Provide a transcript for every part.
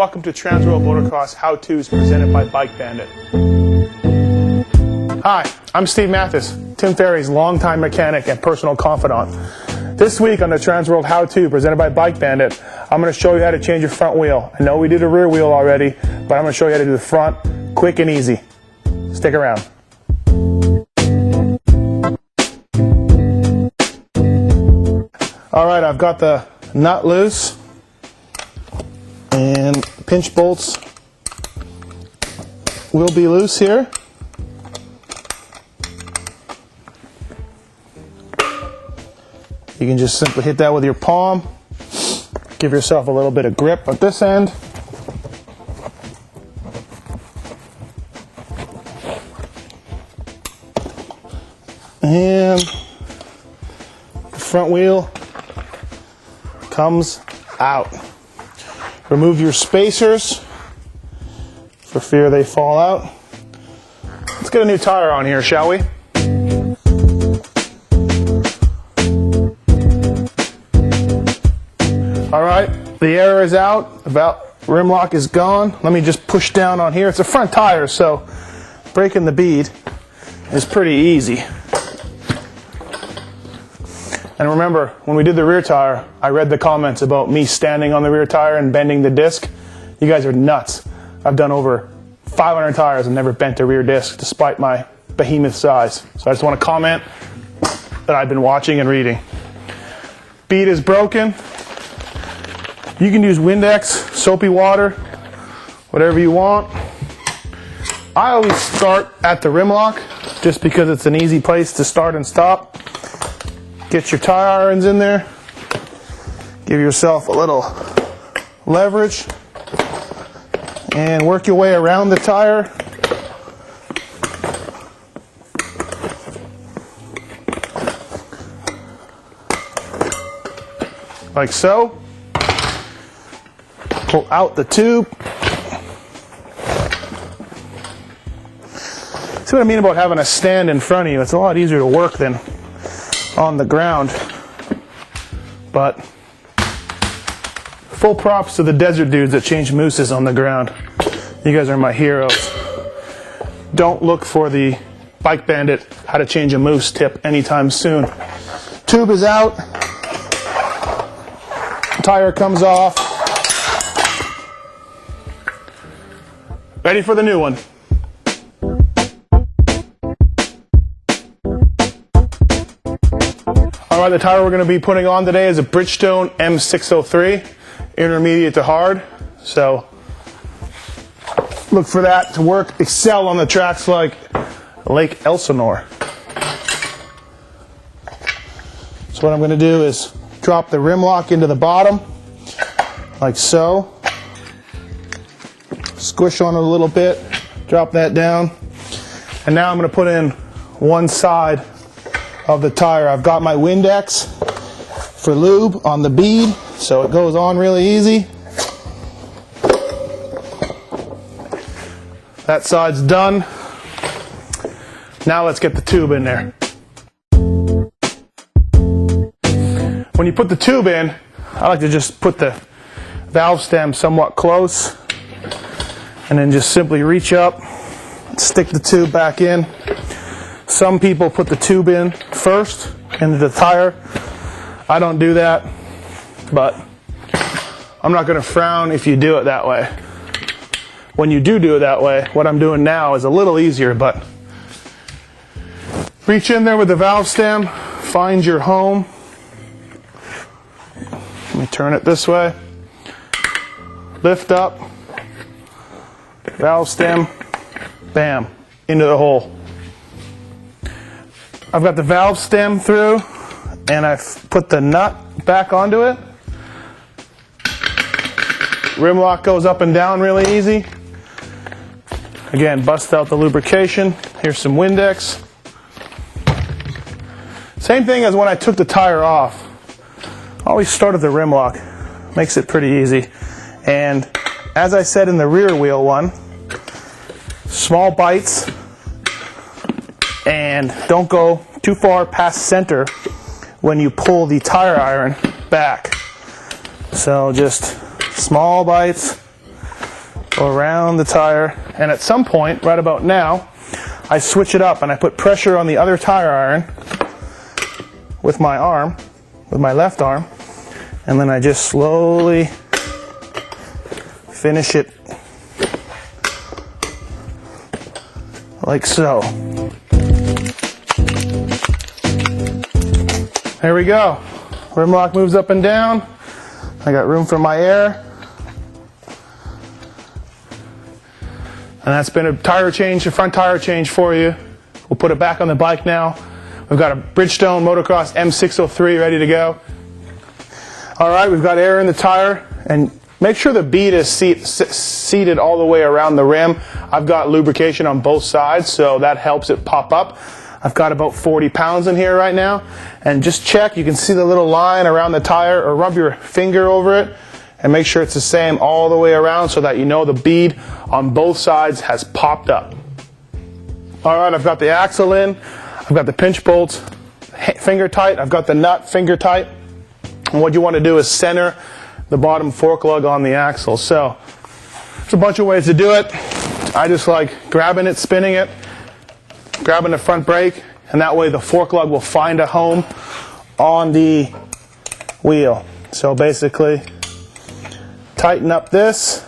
Welcome to Transworld Motocross How-Tos presented by Bike Bandit. Hi, I'm Steve Matthes, Tim Ferry's longtime mechanic and personal confidant. This week on the Transworld How-To presented by Bike Bandit, I'm going to show you how to change your front wheel. I know we did a rear wheel already, but I'm going to show you how to do the front quick and easy. Stick around. Alright, I've got the nut loose and pinch bolts will be loose here. You can just simply hit that with your palm, give yourself a little bit of grip at this end. And the front wheel comes out. Remove your spacers for fear they fall out. Let's get a new tire on here, shall we? Alright, the air is out, rim lock is gone. Let me just push down on here. It's a front tire, so breaking the bead is pretty easy. And remember, when we did the rear tire, I read the comments about me standing on the rear tire and bending the disc. You guys are nuts. I've done over 500 tires and never bent a rear disc despite my behemoth size. So I just want to comment that I've been watching and reading. Bead is broken. You can use Windex, soapy water, whatever you want. I always start at the rim lock just because it's an easy place to start and stop. Get your tire irons in there. Give yourself a little leverage and work your way around the tire. Like so. Pull out the tube. See what I mean about having a stand in front of you? It's a lot easier to work than on the ground. But full props to the desert dudes that change mousses on the ground. You guys are my heroes. Don't look for the Bike Bandit how to change a mousse tip anytime soon. Tube is out. Tire comes off. Ready for the new one. Alright, the tire we're going to be putting on today is a Bridgestone M603, intermediate to hard. So look for that to work, excel on the tracks like Lake Elsinore. So what I'm going to do is drop the rim lock into the bottom, like so. Squish on it a little bit, drop that down. And now I'm going to put in one side of the tire. I've got my Windex for lube on the bead, so it goes on really easy. That side's done. Now let's get the tube in there. When you put the tube in, I like to just put the valve stem somewhat close and then just simply reach up, stick the tube back in. Some people put the tube in first into the tire. I don't do that, but I'm not going to frown if you do it that way. When you do it that way, what I'm doing now is a little easier, but reach in there with the valve stem, find your home. Let me turn it this way. Lift up, valve stem, bam, into the hole. I've got the valve stem through and I've put the nut back onto it. Rim lock goes up and down really easy. Again, bust out the lubrication. Here's some Windex. Same thing as when I took the tire off. Always start at the rim lock. Makes it pretty easy. And as I said in the rear wheel one, small bites and don't go too far past center when you pull the tire iron back. So just small bites, Go around the tire, and at some point, right about now, I switch it up and I put pressure on the other tire iron with my arm, with my left arm, and then I just slowly finish it like so. There we go. Rim lock moves up and down. I got room for my air. And that's been a tire change, a front tire change for you. We'll put it back on the bike now. We've got a Bridgestone Motocross M603 ready to go. All right, we've got air in the tire, and make sure the bead is seated all the way around the rim. I've got lubrication on both sides, so that helps it pop up. I've got about 40 pounds in here right now, and just check, you can see the little line around the tire, or rub your finger over it and make sure it's the same all the way around so that you know the bead on both sides has popped up. All right, I've got the axle in, I've got the pinch bolts finger tight, I've got the nut finger tight, and what you want to do is center the bottom fork lug on the axle. So there's a bunch of ways to do it. I just like grabbing it, spinning it, grabbing the front brake, and that way the fork lug will find a home on the wheel. So basically, tighten up this,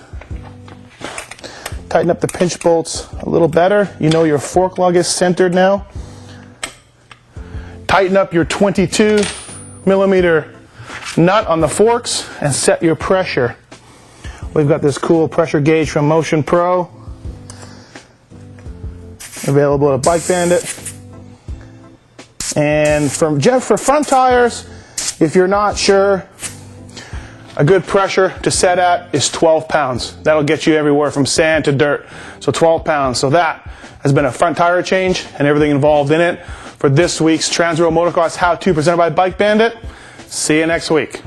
tighten up the pinch bolts a little better. You know your fork lug is centered now. Tighten up your 22mm nut on the forks and set your pressure. We've got this cool pressure gauge from Motion Pro, available at Bike Bandit. And from Jeff, for front tires, if you're not sure, a good pressure to set at is 12 pounds. That'll get you everywhere from sand to dirt. So 12 pounds. So that has been a front tire change and everything involved in it for this week's Transworld Motocross How To presented by Bike Bandit. See you next week.